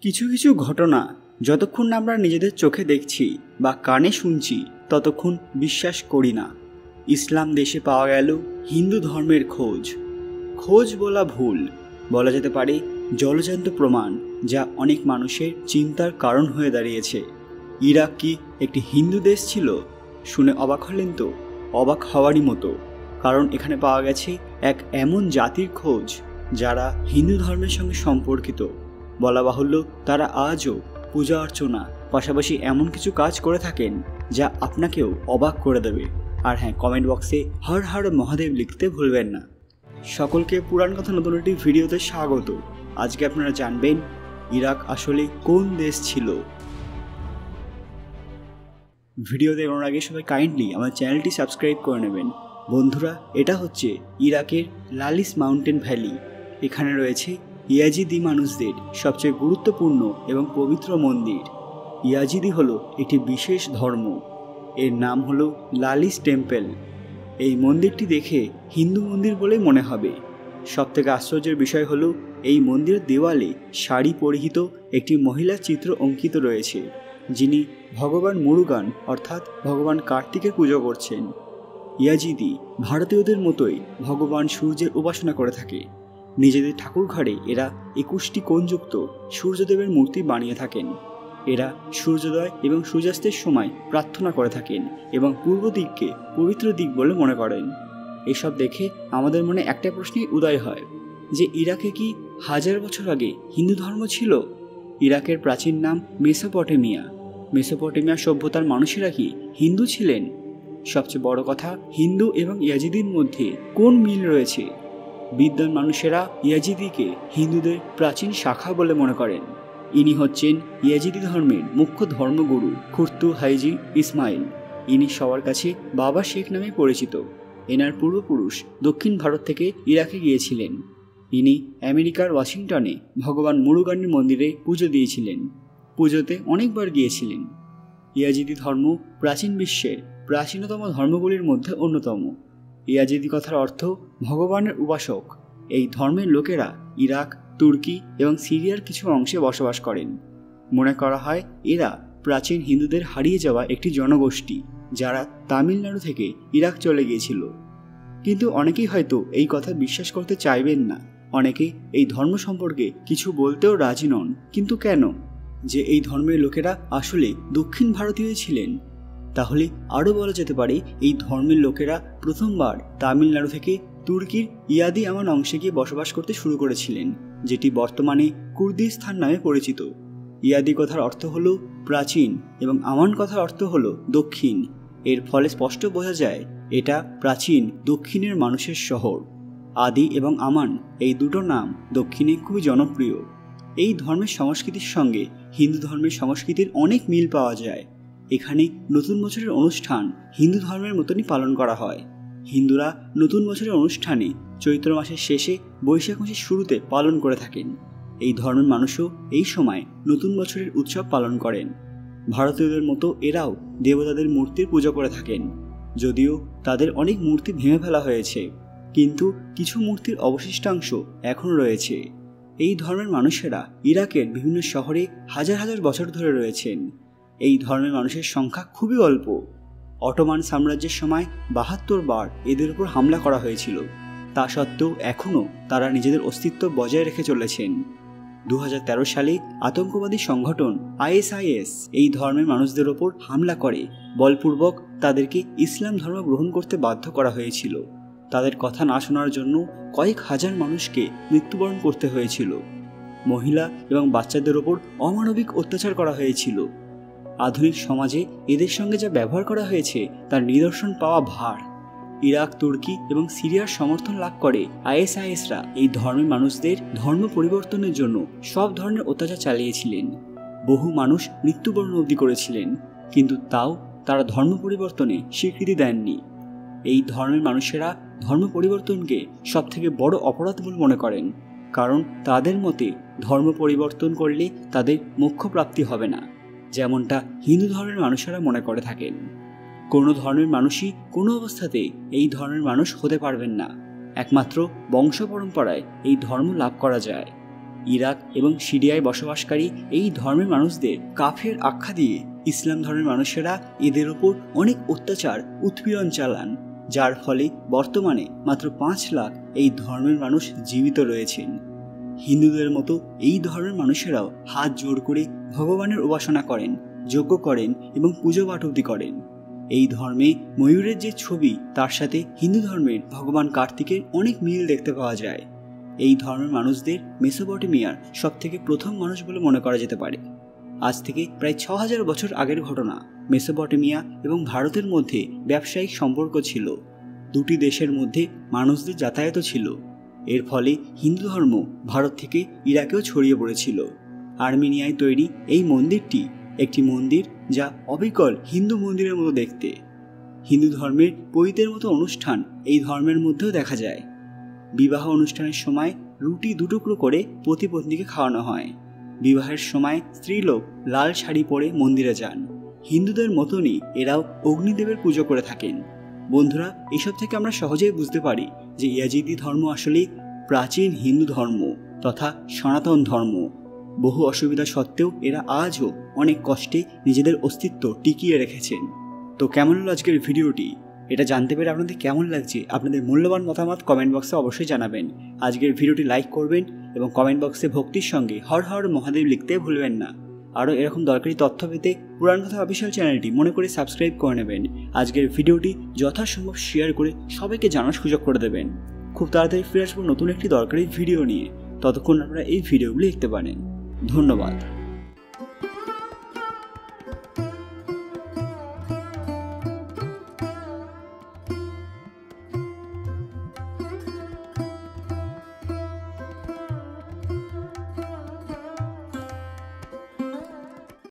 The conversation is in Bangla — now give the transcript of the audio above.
কিছু কিছু ঘটনা যতক্ষণ না আমরা নিজেদের চোখে দেখছি বা কানে শুনছি ততক্ষণ বিশ্বাস করি না। ইসলাম দেশে পাওয়া গেল হিন্দু ধর্মের খোঁজ বলা ভুল, বলা যেতে পারে জলজান্ত প্রমাণ, যা অনেক মানুষের চিন্তার কারণ হয়ে দাঁড়িয়েছে। ইরাক কি একটি হিন্দু দেশ ছিল? শুনে অবাক হলেন তো? অবাক হওয়ারই মতো, কারণ এখানে পাওয়া গেছে এক এমন জাতির খোঁজ যারা হিন্দু ধর্মের সঙ্গে সম্পর্কিত। বলা বাহুল্য তারা আজও পূজা অর্চনা পাশাপাশি এমন কিছু কাজ করে থাকেন যা আপনাকেও অবাক করে দেবে। আর হ্যাঁ, কমেন্ট বক্সে হর হর মহাদেব লিখতে ভুলবেন না। সকলকে পুরাণ কথা নতুন একটি ভিডিওতে স্বাগত। আজকে আপনারা জানবেন ইরাক আসলে কোন দেশ ছিল। ভিডিও দেখানোর আগে সবাই কাইন্ডলি আমার চ্যানেলটি সাবস্ক্রাইব করে নেবেন। বন্ধুরা, এটা হচ্ছে ইরাকের লালিস মাউন্টেন ভ্যালি। এখানে রয়েছে ইয়াজিদি মানুষদের সবচেয়ে গুরুত্বপূর্ণ এবং পবিত্র মন্দির। ইয়াজিদি হলো একটি বিশেষ ধর্ম। এর নাম হলো লালিস টেম্পল। এই মন্দিরটি দেখে হিন্দু মন্দির বলে মনে হবে। সবথেকে আশ্চর্যের বিষয় হলো এই মন্দিরের দেওয়ালে শাড়ি পরিহিত একটি মহিলার চিত্র অঙ্কিত রয়েছে, যিনি ভগবান মুরুগান অর্থাৎ ভগবান কার্তিকের পুজো করছেন। ইয়াজিদি ভারতীয়দের মতোই ভগবান সূর্যের উপাসনা করে থাকে। নিজেদের ঠাকুর ঘরে এরা 21টি কোণযুক্ত সূর্যদেবের মূর্তি বানিয়ে থাকেন। এরা সূর্যোদয় এবং সূর্যাস্তের সময় প্রার্থনা করে থাকেন এবং পূর্ব দিককে পবিত্র দিক বলে মনে করেন। এসব দেখে আমাদের মনে একটা প্রশ্নই উদয় হয় যে ইরাকে কি হাজার বছর আগে হিন্দু ধর্ম ছিল? ইরাকের প্রাচীন নাম মেসোপটেমিয়া সভ্যতার মানুষেরা কি হিন্দু ছিলেন? সবচেয়ে বড় কথা, হিন্দু এবং ইয়াজিদির মধ্যে কোন মিল রয়েছে? বিদ্বান মানুষেরা ইয়াজিদিকে হিন্দুদের প্রাচীন শাখা বলে মনে করেন। ইনি হচ্ছেন ইয়াজিদি ধর্মের মুখ্য ধর্মগুরু খুরতু হাইজি ইসমাইল। ইনি সবার কাছে বাবা শেখ নামে পরিচিত। এনার পূর্বপুরুষ দক্ষিণ ভারত থেকে ইরাকে গিয়েছিলেন। ইনি আমেরিকার ওয়াশিংটনে ভগবান মুরুগানের মন্দিরে পুজো দিয়েছিলেন। পুজোতে অনেকবার গিয়েছিলেন। ইয়াজিদি ধর্ম প্রাচীন বিশ্বের প্রাচীনতম ধর্মগুলির মধ্যে অন্যতম। ইয়াজিদি কথার অর্থ ভগবানের উপাসক। এই ধর্মের লোকেরা ইরাক, তুর্কি এবং সিরিয়ার কিছু অংশে বসবাস করেন। মনে করা হয় এরা প্রাচীন হিন্দুদের হারিয়ে যাওয়া একটি জনগোষ্ঠী, যারা তামিলনাড়ু থেকে ইরাক চলে গিয়েছিল। কিন্তু অনেকেই হয়তো এই কথা বিশ্বাস করতে চাইবেন না। অনেকে এই ধর্ম সম্পর্কে কিছু বলতেও রাজি নন। কিন্তু কেন? যে এই ধর্মের লোকেরা আসলে দক্ষিণ ভারতীয় ছিলেন। তাহলে আরও বলা যেতে পারে এই ধর্মের লোকেরা প্রথমবার তামিলনাড়ু থেকে তুর্কির ইয়াদি আমান অংশে গিয়ে বসবাস করতে শুরু করেছিলেন, যেটি বর্তমানে কুর্দিস্তান নামে পরিচিত। ইয়াদি কথার অর্থ হলো প্রাচীন এবং আমান কথার অর্থ হলো দক্ষিণ। এর ফলে স্পষ্ট বোঝা যায় এটা প্রাচীন দক্ষিণের মানুষের শহর। আদি এবং আমান এই দুটো নাম দক্ষিণে খুবই জনপ্রিয়। এই ধর্মের সংস্কৃতির সঙ্গে হিন্দু ধর্মের সংস্কৃতির অনেক মিল পাওয়া যায়। এখানে নতুন বছরের অনুষ্ঠান হিন্দু ধর্মের মতনই পালন করা হয়। হিন্দুরা নতুন বছরের অনুষ্ঠানে চৈত্র মাসের শেষে বৈশাখ মাসের শুরুতে পালন করে থাকেন। এই ধর্মের মানুষও এই সময় নতুন বছরের উৎসব পালন করেন। ভারতীয়দের মতো এরাও দেবতাদের মূর্তির পুজো করে থাকেন। যদিও তাদের অনেক মূর্তি ভেঙে ফেলা হয়েছে, কিন্তু কিছু মূর্তির অবশিষ্টাংশ এখনও রয়েছে। এই ধর্মের মানুষেরা ইরাকের বিভিন্ন শহরে হাজার হাজার বছর ধরে রয়েছেন। এই ধর্মের মানুষের সংখ্যা খুবই অল্প। অটোমান সাম্রাজ্যের সময় 72 বার এদের উপর হামলা করা হয়েছিল। তা সত্ত্বেও এখনও তারা নিজেদের অস্তিত্ব বজায় রেখে চলেছেন। 2013 সালে আতঙ্কবাদী সংগঠন ISIS এই ধর্মের মানুষদের ওপর হামলা করে বলপূর্বক তাদেরকে ইসলাম ধর্ম গ্রহণ করতে বাধ্য করা হয়েছিল। তাদের কথা না শোনার জন্য কয়েক হাজার মানুষকে মৃত্যুবরণ করতে হয়েছিল। মহিলা এবং বাচ্চাদের ওপর অমানবিক অত্যাচার করা হয়েছিল। আধুনিক সমাজে এদের সঙ্গে যা ব্যবহার করা হয়েছে তার নিদর্শন পাওয়া ভার। ইরাক, তুর্কি এবং সিরিয়ার সমর্থন লাভ করে ISISরা এই ধর্মের মানুষদের ধর্ম পরিবর্তনের জন্য সব ধরনের অত্যাচার চালিয়েছিলেন। বহু মানুষ মৃত্যুবরণ অবধি করেছিলেন, কিন্তু তাও তারা ধর্ম পরিবর্তনে স্বীকৃতি দেননি। এই ধর্মের মানুষেরা ধর্ম পরিবর্তনকে সবথেকে বড় অপরাধ বলে মনে করেন, কারণ তাদের মতে ধর্ম পরিবর্তন করলে তাদের মোক্ষ প্রাপ্তি হবে না, যেমনটা হিন্দু ধর্মের মানুষেরা মনে করে থাকেন। কোনো ধর্মের মানুষই কোনো অবস্থাতে এই ধর্মের মানুষ হতে পারবেন না। একমাত্র বংশ পরম্পরায় এই ধর্ম লাভ করা যায়। ইরাক এবং সিরিয়ায় বসবাসকারী এই ধর্মের মানুষদের কাফের আখ্যা দিয়ে ইসলাম ধর্মের মানুষেরা এদের ওপর অনেক অত্যাচার উৎপীড়ন চালান, যার ফলে বর্তমানে মাত্র 5 লাখ এই ধর্মের মানুষ জীবিত রয়েছেন। হিন্দুদের মতো এই ধর্মের মানুষেরাও হাত জোড় করে ভগবানের উপাসনা করেন, যজ্ঞ করেন এবং পুজো পাঠবদি করেন। এই ধর্মে ময়ূরের যে ছবি তার সাথে হিন্দু ধর্মের ভগবান কার্তিকের অনেক মিল দেখতে পাওয়া যায়। এই ধর্মের মানুষদের মেসোপটেমিয়ার সবথেকে প্রথম মানুষ বলে মনে করা যেতে পারে। আজ থেকে প্রায় 6000 বছর আগের ঘটনা। মেসোপটেমিয়া এবং ভারতের মধ্যে ব্যবসায়িক সম্পর্ক ছিল। দুটি দেশের মধ্যে মানুষদের যাতায়াতও ছিল। এর ফলে হিন্দু ধর্ম ভারত থেকে ইরাকেও ছড়িয়ে পড়েছিল। আর্মেনিয়ায় তৈরি এই মন্দিরটি একটি মন্দির যা অবিকল হিন্দু মন্দিরের মতো দেখতে। হিন্দু ধর্মের পৈতের মতো অনুষ্ঠান এই ধর্মের মধ্যেও দেখা যায়। বিবাহ অনুষ্ঠানের সময় রুটি 2 টুকরো করে পতি-পত্নীকে খাওয়ানো হয়। বিবাহের সময় স্ত্রীলোক লাল শাড়ি পরে মন্দিরে যান। হিন্দুদের মতনই এরাও অগ্নিদেবের পুজো করে থাকেন। বন্ধুরা, এসব থেকে আমরা সহজেই বুঝতে পারি যে ইয়াজিদি ধর্ম আসলে প্রাচীন হিন্দু ধর্ম তথা সনাতন ধর্ম। বহু অসুবিধা সত্ত্বেও এরা আজও অনেক কষ্টে নিজেদের অস্তিত্ব টিকিয়ে রেখেছেন। তো কেমন হলো আজকের ভিডিওটি? এটা জানতে পেরে আপনাদের কেমন লাগছে? আপনাদের মূল্যবান মতামত কমেন্ট বক্সে অবশ্যই জানাবেন। আজকের ভিডিওটি লাইক করবেন এবং কমেন্ট বক্সে ভক্তির সঙ্গে হর হর মহাদেব লিখতে ভুলবেন না। আরও এরকম দরকারি তথ্য পেতে পুরাণ কথা অফিসিয়াল চ্যানেলটি মনে করে সাবস্ক্রাইব করে নেবেন। আজকের ভিডিওটি যথাসম্ভব শেয়ার করে সবাইকে জানার সুযোগ করে দেবেন। খুব তাড়াতাড়ি ফিরে আসবো নতুন একটি দরকারি ভিডিও নিয়ে। ততক্ষণ আপনারা এই ভিডিওগুলি দেখতে পারেন। ধন্যবাদ।